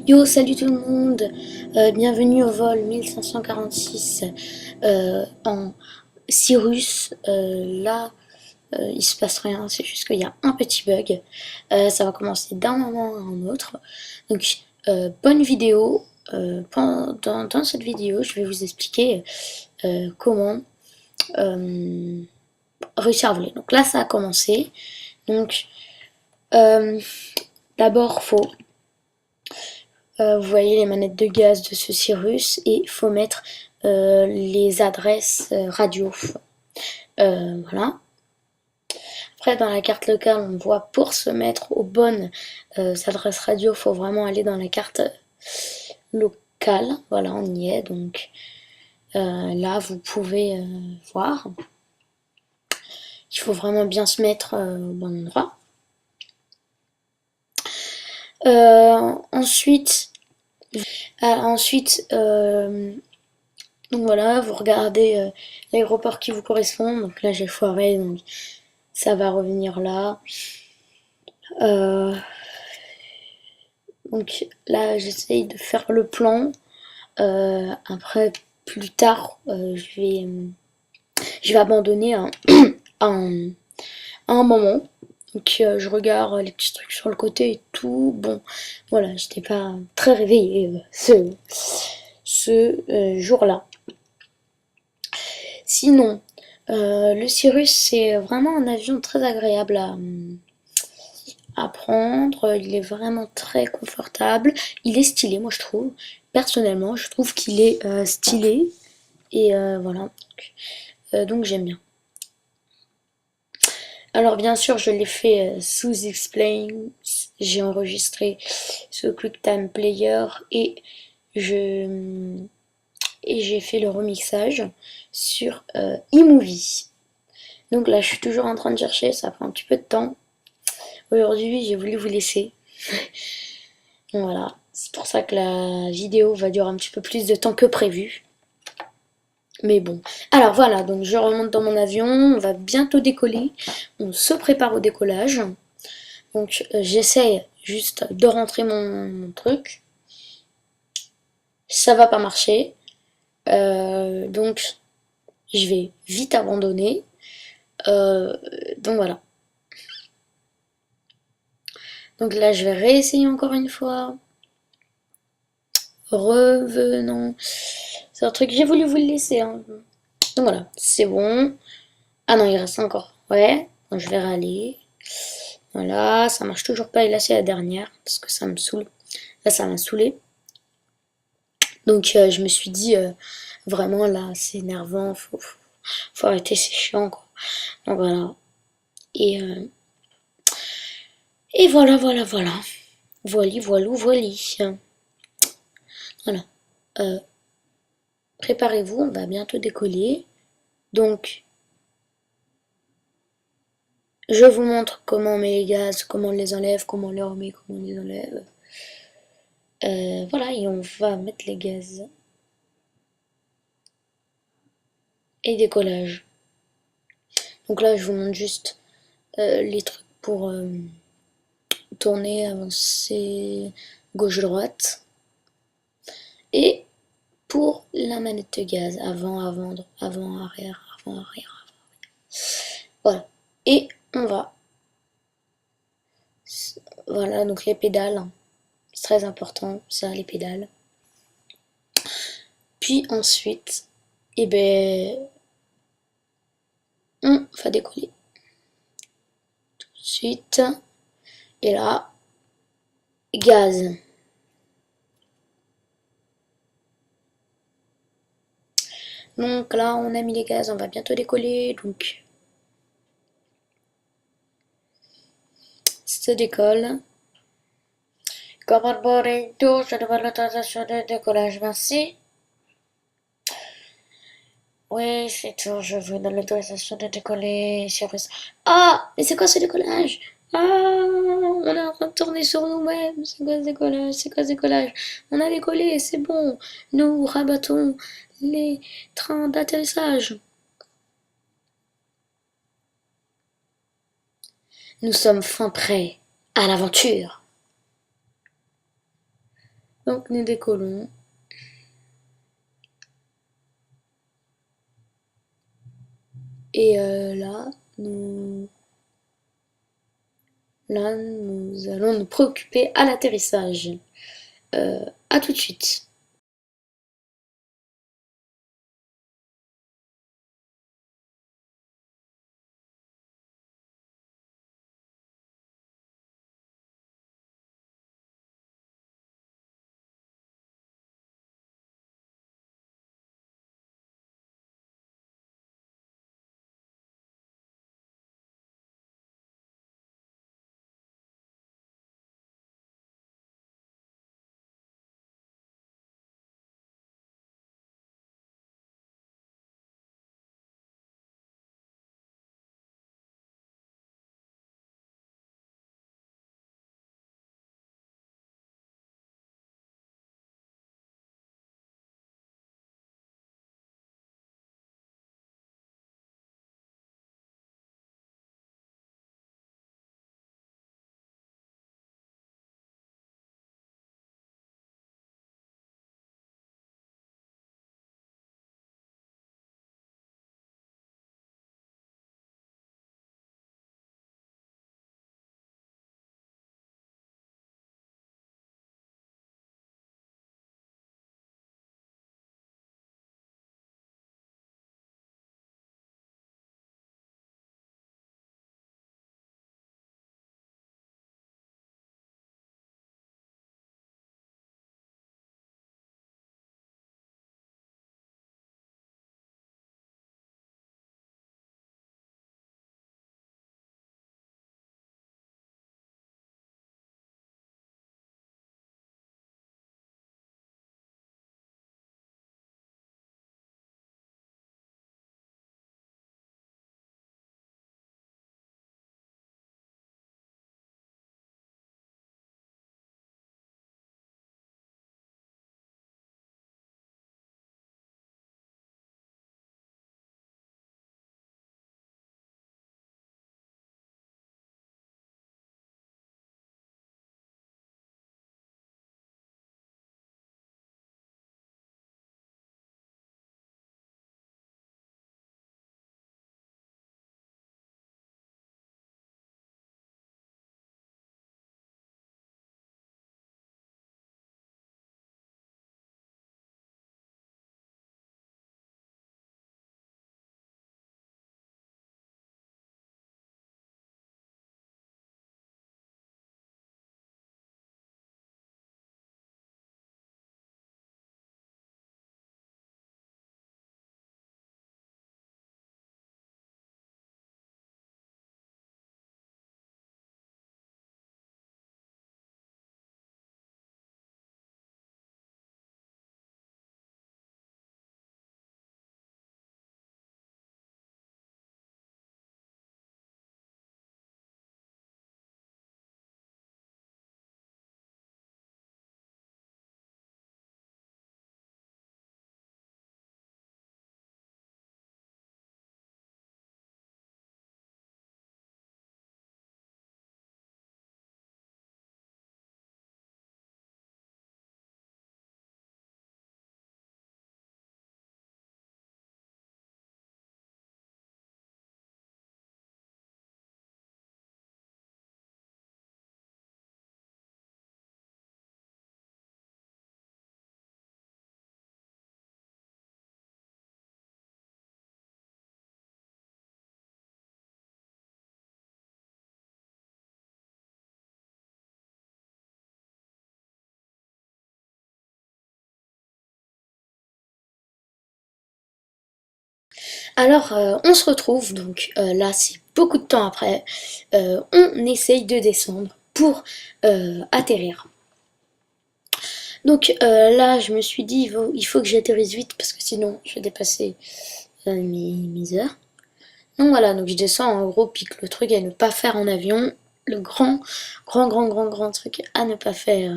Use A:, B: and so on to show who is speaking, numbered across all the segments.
A: Yo, salut tout le monde, bienvenue au vol 1546 en Cyrus. Il se passe rien, c'est juste qu'il y a un petit bug. Ça va commencer d'un moment à un autre. Donc, bonne vidéo. Dans cette vidéo, je vais vous expliquer comment réussir à voler. Donc là, ça a commencé. Donc, d'abord, vous voyez les manettes de gaz de ce Cyrus et il faut mettre les adresses radio. Voilà. Après, dans la carte locale, on voit pour se mettre aux bonnes adresses radio, il faut vraiment aller dans la carte locale. Voilà, on y est. Donc là, vous pouvez voir. Il faut vraiment bien se mettre au bon endroit. Ensuite, donc voilà, vous regardez l'aéroport qui vous correspond. Donc là, j'ai foiré, donc ça va revenir là. Donc là, j'essaye de faire le plan. Après, plus tard, je vais abandonner à un moment. Donc je regarde les petits trucs sur le côté et tout. Bon, voilà, j'étais pas très réveillée ce jour-là. Sinon, le Cirrus, c'est vraiment un avion très agréable à prendre. Il est vraiment très confortable. Il est stylé, moi je trouve. Personnellement, je trouve qu'il est stylé. Et voilà. Donc j'aime bien. Alors bien sûr, je l'ai fait sous X-Plane. J'ai enregistré ce QuickTime Player et je j'ai fait le remixage sur eMovie. Donc là, je suis toujours en train de chercher, ça prend un petit peu de temps. Aujourd'hui, j'ai voulu vous laisser. Voilà, c'est pour ça que la vidéo va durer un petit peu plus de temps que prévu. Mais bon. Alors voilà, donc je remonte dans mon avion, on va bientôt décoller. On se prépare au décollage. Donc j'essaye juste de rentrer mon truc. Ça va pas marcher. Donc je vais vite abandonner. Donc voilà. Donc là je vais réessayer encore une fois. Revenons. C'est un truc, j'ai voulu vous le laisser. Hein. Donc voilà, c'est bon. Ah non, il reste encore. Ouais, donc je vais râler. Voilà, ça marche toujours pas. Et là, c'est la dernière, parce que ça me saoule. Là, ça m'a saoulé. Donc, je me suis dit, vraiment, là, c'est énervant. Faut arrêter, c'est chiant, quoi. Donc voilà. Et, euh, et voilà, voilà, voilà. Voili, voilou, voili. Voilà. Préparez-vous, on va bientôt décoller. Donc, je vous montre comment on met les gaz, comment on les enlève, comment on les remet, comment on les enlève. Voilà, et on va mettre les gaz. Et décollage. Donc là, je vous montre juste les trucs pour tourner, avancer, gauche-droite. Et pour la manette de gaz, avant, arrière, avant, arrière. Voilà. Et on va. Voilà, donc les pédales. C'est très important, ça, les pédales. Puis ensuite, eh ben, on va décoller. Tout de suite. Et là, gaz. Donc là, on a mis les gaz, on va bientôt décoller. Donc, ça décolle. Commande boarding tour, je demande l'autorisation de décollage, merci. Oui, c'est tout, je vous donne l'autorisation de décoller, Cyrus. Ah, mais c'est quoi ce décollage? Ah, on est en train de tourner sur nous-mêmes. C'est quoi ce décollage? C'est quoi ce décollage? On a décollé, c'est bon. Nous rabattons les trains d'atterrissage. Nous sommes fin prêts à l'aventure. Donc nous décollons. Et nous allons nous préoccuper à l'atterrissage. À tout de suite. Alors, on se retrouve, donc là, c'est beaucoup de temps après. On essaye de descendre pour atterrir. Donc là, je me suis dit, il faut que j'atterrisse vite parce que sinon, je vais dépasser mes heures. Donc voilà, donc je descends en gros, pique le truc à ne pas faire en avion. Le grand truc à ne pas faire.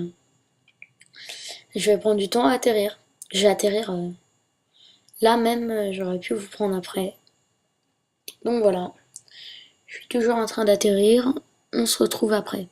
A: Je vais prendre du temps à atterrir. Je vais atterrir là même, j'aurais pu vous prendre après. Donc voilà, je suis toujours en train d'atterrir. On se retrouve après.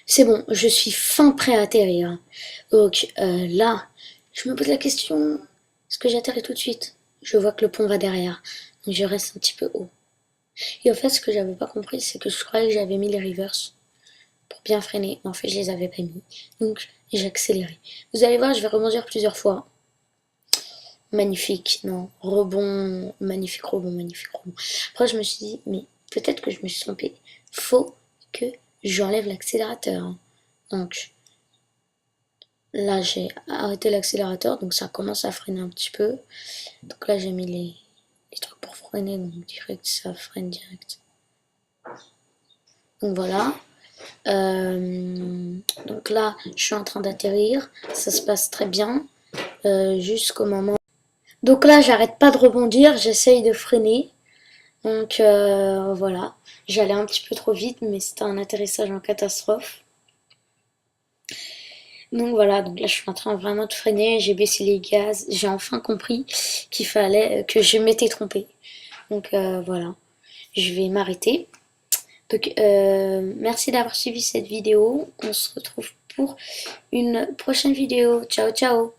A: C'est bon, je suis fin prêt à atterrir. Donc là, je me pose la question, est-ce que j'atterris tout de suite? Je vois que le pont va derrière, donc je reste un petit peu haut. Et en fait, ce que j'avais pas compris, c'est que je croyais que j'avais mis les reverse pour bien freiner. Mais en fait, je les avais pas mis. Donc j'ai accéléré. Vous allez voir, je vais rebondir plusieurs fois. Magnifique, non, rebond, magnifique rebond, magnifique rebond. Après, je me suis dit, mais peut-être que je me suis trompée. Faut que j'enlève l'accélérateur. Donc là, j'ai arrêté l'accélérateur, donc ça commence à freiner un petit peu. Donc là, j'ai mis les trucs pour freiner, donc direct, ça freine direct. Donc voilà. Donc là, je suis en train d'atterrir, ça se passe très bien, jusqu'au moment. Donc là, j'arrête pas de rebondir, j'essaye de freiner. Donc voilà, j'allais un petit peu trop vite, mais c'était un atterrissage en catastrophe. Donc voilà, donc là je suis en train vraiment de freiner, j'ai baissé les gaz, j'ai enfin compris qu'il fallait que je m'étais trompée. Donc voilà, je vais m'arrêter. Donc merci d'avoir suivi cette vidéo, on se retrouve pour une prochaine vidéo. Ciao ciao.